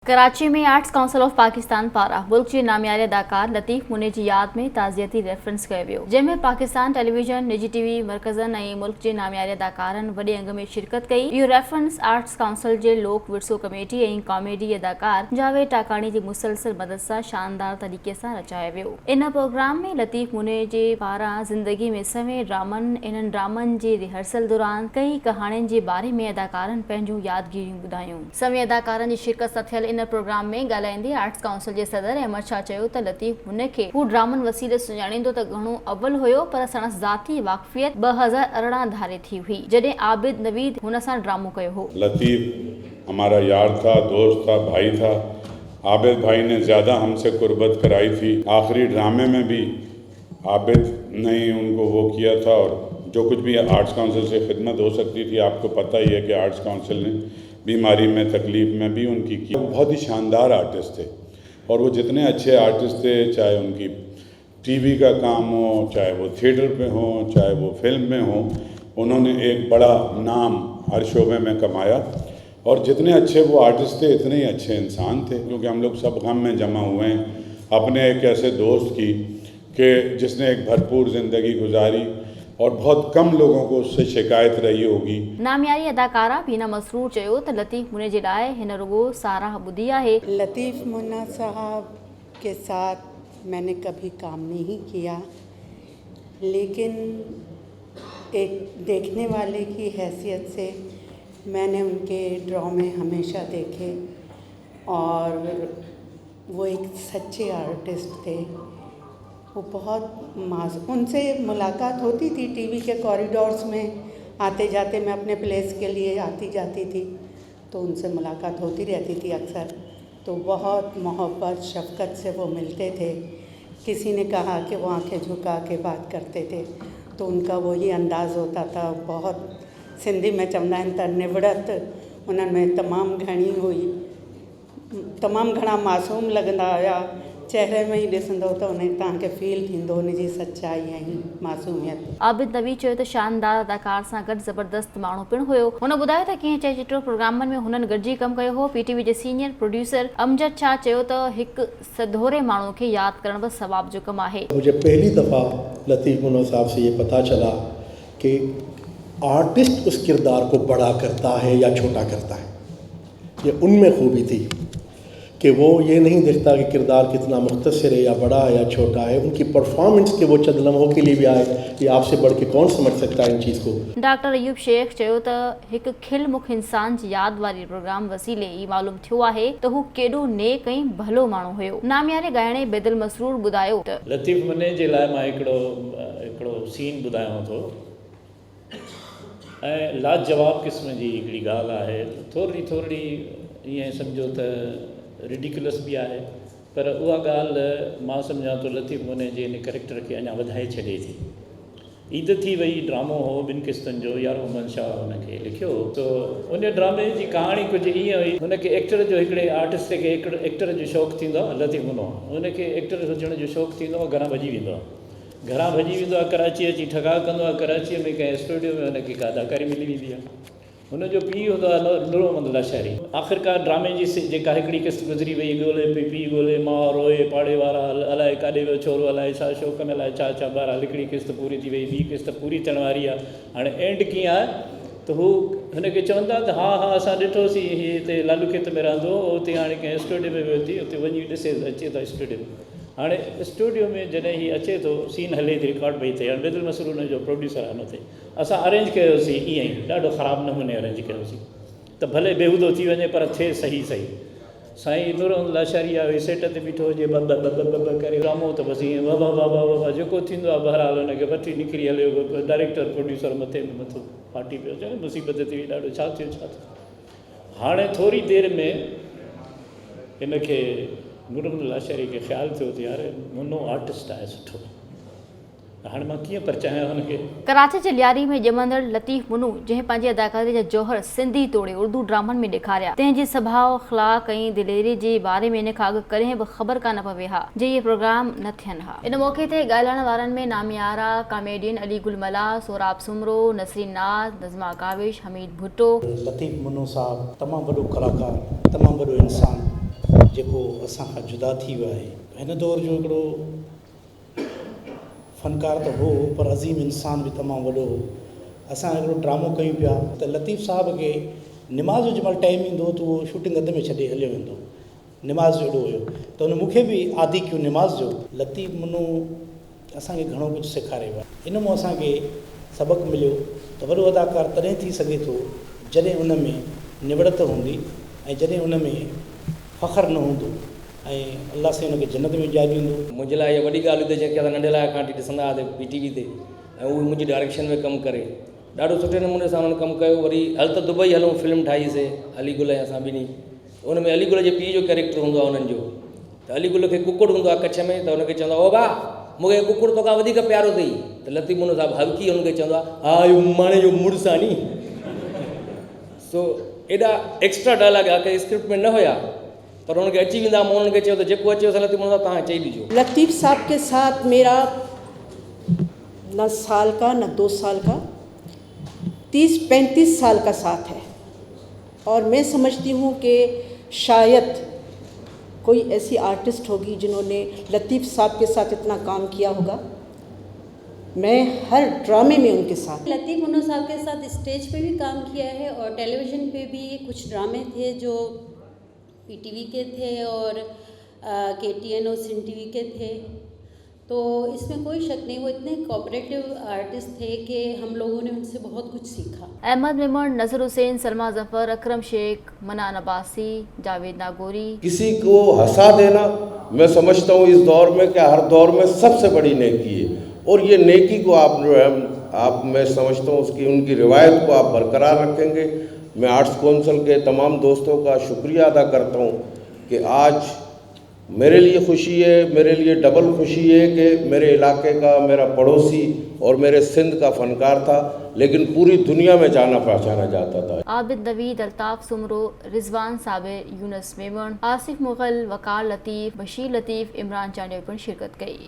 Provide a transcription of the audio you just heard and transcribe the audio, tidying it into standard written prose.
कराची में arts council of Pakistan पारां मुल्क जे नामियारे अदाकार लतीफ़ मुन्ने जी याद में ताज़ियती रेफरेंस कयो वियो, जंहिंमें पाकिस्तान टेलीविजन, निजी टीवी मरकज़नि ऐं मुल्क जे नामियारे अदाकारनि वॾे अंग में शिरकत कई। इहो रेफरेंस आर्ट्स काउंसिल जे लोक विरसो कमेटी ऐं कॉमेडी अदाकार जावेद टाकाणी जी मुसलसल मदद सां शानदार तरीक़े सां रचायो वियो। इन प्रोग्राम में लतीफ़ मुन्ने जे पारां ज़िंदगी में सवें ड्रामनि, इन्हनि ड्रामनि जे रिहर्सल दौरान कई कहाणियुनि जे बारे में अदाकारनि पंहिंजूं यादगिरियूं ॿुधायूं। सवें अदाकारनि जी शिरकत सां थियल इन प्रोग्राम में ॻाल्हाईंदे आर्ट्स काउंसिल जे सदर अहमद शाह चयो त लतीफ़ मुन्ने खे हू ड्रामनि वसीले सुञाणींदो त घणो अव्वल हुयो, पर संदसि ज़ाती वाक़फ़ियत 2018 धारे थी हुई, जॾहिं आबिद नवीद हुन सां ड्रामो कयो हो। लतीफ़ हमारा यार था, दोस्त था, भाई था। आबिद भाई ने ज़्यादा हमसे कुर्बत कराई थी। आखिरी ड्रामे में भी आबिद ने उनको वो किया था, और जो कुछ भी आर्ट्स काउंसिल से खिदमत हो सकती थी, आपको पता ही है कि आर्ट्स काउंसिल ने बीमारी में, तकलीफ़ में भी उनकी की। बहुत ही शानदार आर्टिस्ट थे, और वो जितने अच्छे आर्टिस्ट थे, चाहे उनकी टीवी का काम हो, चाहे वो थिएटर पे हो, चाहे वो फिल्म में हो, उन्होंने एक बड़ा नाम हर शोबे में कमाया। और जितने अच्छे वो आर्टिस्ट थे, इतने ही अच्छे इंसान थे, क्योंकि हम लोग सब गम में जमा हुए हैं अपने एक ऐसे दोस्त की कि जिसने एक भरपूर ज़िंदगी गुजारी और बहुत कम लोगों को उससे शिकायत रही होगी। नामियारी अदाकारा बीना मसरूर चयो त लतीफ़ मुन्ने जे लाइ हिन रुगो साराह ॿुधी आहे। लतीफ़ मुन्ना साहब के साथ मैंने कभी काम नहीं किया, लेकिन एक देखने वाले की हैसियत से मैंने उनके ड्रामे हमेशा देखे, और वो एक सच्चे आर्टिस्ट थे। वो बहुत उनसे मुलाकात होती थी टीवी के कॉरिडोर्स में, आते जाते मैं अपने प्लेस के लिए आती जाती थी, तो उनसे मुलाकात होती रहती थी अक्सर। तो बहुत मोहब्बत शफ़क़त से वो मिलते थे। किसी ने कहा कि वो आंखें झुका के बात करते थे, तो उनका वही अंदाज़ होता था। बहुत सिंधी में चवंदा आहिनि त निवड़त उन्हनि में तमामु घणी हुई, तमामु घणा मासूम लॻंदा हुया। चेहरे में ही ॾिसंदो त उन तव्हांखे फील थींदो उनजी सचाई ऐं मासूमियत। आबिद नवीद चयो त शानदार अदाकार सां गॾु ज़बरदस्त माण्हू पिणु हुयो। हुन ॿुधायो त कंहिं चलचित्र प्रोग्रामनि में हुननि गॾिजी कमु कयो हो। पीटीवी जे सीनियर प्रोड्यूसर अमजद शाह चयो त हिकु सधोरे माण्हू खे यादि करण बि सवाब जो कमु आहे। मुझे पहली दफ़ा लतीफ़ मुन्ना साहब से ये पता चला कि आर्टिस्ट उस किरदार को बड़ा करता है या छोटा करता है। ये उनमें खूबी थी कि वो ये नहीं देखता कि किरदार कितना मुख्तसर है या बड़ा है या छोटा है। उनकी परफॉर्मेंस के वो चंद लम्हों के लिए भी आए कि आपसे बढ़ के कौन समझ सकता है इन चीज़ को। डॉक्टर अयूब शेख चयो त हिकु खिल मुख इंसान जी यादि वारी प्रोग्राम वसीले ई मालूम थियो आहे त हू केॾो नेक ऐं भलो माण्हू हुयो। नामियारे ॻाइणे बेदिल मसरूर ॿुधायो त लतीफ़ मुन्ने जे लाइ मां हिकिड़ो सीन ॿुधायांव थो, ऐं लाजवाब क़िस्म जी हिकिड़ी ॻाल्हि आहे। थोरी ईअं सम्झो त रिडिकुलस भी है, पर उहा ॻाल्हि मां सम्झां तो लतीफ़ मुन्ने जे इन कैरेक्टर खे अञा वधाए छॾे थी। ईद थी वई, ड्रामो हो 2 क़िस्तनि जो, यारो अहमद शाह हुनखे लिखियो। तो उन ड्रामे जी कहाणी कुझु ईअं हुई, हुनखे एक्टर जो, हिकिड़े आर्टिस्ट खे एक्टर जो शौक़ु थींदो आहे। लतीफ़ मुन्नो हुनखे एक्टर हुजण जो शौक़ु थींदो आहे, घरां भॼी वेंदो आहे। घरां भॼी वेंदो आहे, कराची अची ठगा कंदो आहे। कराचीअ में कंहिं स्टूडियो में हुनखे का अदाकारी मिली वेंदी आहे। हुनजो पीउ हूंदो आहे नूर लाशारी। आख़िरकार ड्रामे जी जेका हिकिड़ी क़िस्त गुज़री वई, ॻोल्हे पीउ ॻोल्हे, माउ रोए, पाड़े वारा अलाए काॾे वियो छोरो, अलाए छा शौक़ में, अलाए छा बहरहाल हिकिड़ी क़िस्त पूरी थी वई, ॿी क़िस्त पूरी थियण वारी आहे। हाणे एंड कीअं आहे त हू हुनखे चवंदा त हा असां ॾिठोसीं, हीअ हिते लालू खेत में रहंदो हो, हुते हाणे कंहिं स्टूडियो में वियो थी, हुते वञी ॾिसे अचे थो स्टूडियो में। हाणे स्टूडियो में जॾहिं हीअ अचे थो, सीन हले थी, रिकॉर्ड पई थिए। हाणे बेदिल मसरूर हुनजो प्रोड्यूसर आहे मथे। असां अरेंज कयोसीं ईअं ई, ॾाढो ख़राबु नमूने अरेंज कयोसीं त भले बेहूदो थी वञे, पर थिए सही। साईं नूर लाशारी आहे, सेट ते बीठो हुजे, ब करे ड्रामो त बसि ईअं वाह जेको थींदो आहे। बहरहाल हुनखे वठी निकिरी हलियो। डायरेक्टर प्रोड्यूसर मथो फाटी पियो, चए मुसीबत थी वई, ॾाढो छा थियो। हाणे थोरी देरि में हिनखे नूर लाशारी खे ख़्यालु थियो त यार मुन्नो आर्टिस्ट आहे सुठो, हाणे मां कीअं परचायां हुनखे। कराची जे लियारी में ॼमंदड़ लतीफ़ मुन्नू, जंहिं पंहिंजी अदाकारी जा जौहर सिंधी तोड़े उर्दू ड्रामनि में ॾेखारिया, तंहिंजी स्वभाव, अख़लाक़ ऐं दिलेरी जे बारे में इन खां अॻु कॾहिं बि ख़बर कान पवे हा जे इहे प्रोग्राम न थियनि हा। इन मौक़े ते ॻाल्हाइण वारनि में नामियारा कॉमेडियन अली गुल मला, सोराब सुमरो, नसरीन नाज़, नज़मा काविश, हमीद भुट्टो। लतीफ़ मुन्नो साहब तमामु वॾो कलाकार, तमामु वॾो इंसान, जेको असां खां जुदा थी वियो आहे। हिन दौर जो हिकिड़ो फ़नकार त हो पर अज़ीम इंसान बि तमामु वॾो हो। असां हिकिड़ो ड्रामो कयूं पिया त लतीफ़ साहब खे निमाज़ जो जंहिंमहिल टाइम ईंदो त उहो शूटिंग अध में छॾे हलियो वेंदो। निमाज़ जो एॾो हुयो त हुन मूंखे बि आदी कयो निमाज़ जो। लतीफ़ मुनो असांखे घणो कुझु सेखारियो आहे। इन मां असांखे सबक़ु मिलियो त वॾो अदाकार तॾहिं थी सघे थो जॾहिं उन में निवड़त हूंदी ऐं जॾहिं उन में फ़ख़्रु न हूंदो ऐं अलाह से हुनखे जन्नत में ॼाणींदो। मुंहिंजे लाइ इहा वॾी ॻाल्हि हुई जेके असां नंढे लाइ खां ॾिसंदा हुआसीं PTV ते ऐं उहो मुंहिंजी डायरेक्शन में कमु करे ॾाढो सुठे नमूने सां हुननि कमु कयो। वरी हल त दुबई हलूं फिल्म ठाहीसीं अली गुल ऐं असां ॿिनी। उन में अली गुल जे पीउ जो कैरेक्टर हूंदो आहे उन्हनि जो। त अली गुल खे कुकुड़ हूंदो आहे कच्छ में त हुनखे चवंदो आहे ओ भाउ मूंखे कुकुड़ तोखां वधीक प्यारो अथई। त लतीफ़ मुनो साहिबु हल्की हुनखे चवंदो आहे हा इहो माणे जो मुड़ुसु आहे नी। सो एॾा एक्स्ट्रा डायलॉग आहे स्क्रिप्ट में न हुया पर उनखे अची वेंदा। मां उन्हनि खे चयो त जेको अचेव लतीफ़ मुनो साहिबु तव्हां चई ॾिजो। लतीफ़ साहब के साथ मेरा न साल का न 2 साल का 30-35 साल का साथ है और मैं समझती हूँ कि शायद कोई ऐसी आर्टिस्ट होगी जिन्होंने लतीफ़ साहब के साथ इतना काम किया होगा। मैं हर ड्रामे में उनके साथ। लतीफ़ मुन्ना साहब के साथ स्टेज पे भी काम किया है और टेलीविज़न पे भी कुछ ड्रामे थे जो PTV के थे और KTN और सिन TV के थे। तो इसमें कोई शक नहीं, वो इतने कोऑपरेटिव आर्टिस्ट थे कि हम लोगों ने उनसे बहुत कुछ सीखा। अहमद मेमन, नज़र हुसैन, सलमा जफर, अकरम शेख, मना नबासी, जावेद नागौरी। किसी को हंसा देना मैं समझता हूँ इस दौर में कि हर दौर में सबसे बड़ी नेकी है और ये नेकी को आप जो है आप मैं समझता हूँ उसकी उनकी रिवायत को आप बरकरार रखेंगे। मैं आर्ट्स कौंसिल के तमाम दोस्तों का शुक्रिया अदा करता हूँ कि आज मेरे लिए खुशी है, मेरे लिए डबल खुशी है कि मेरे इलाके का मेरा पड़ोसी और मेरे सिंध का फनकार था लेकिन पूरी दुनिया में जाना पहचाना जाता था। आबिद नवीद, अल्ताफ सुमरो, रिजवान साबिर, यूनस मेमन, आसिफ मुगल, वकार लतीफ़, बशीर लतीफ़, इमरान चांडिया पर शिरकत कई।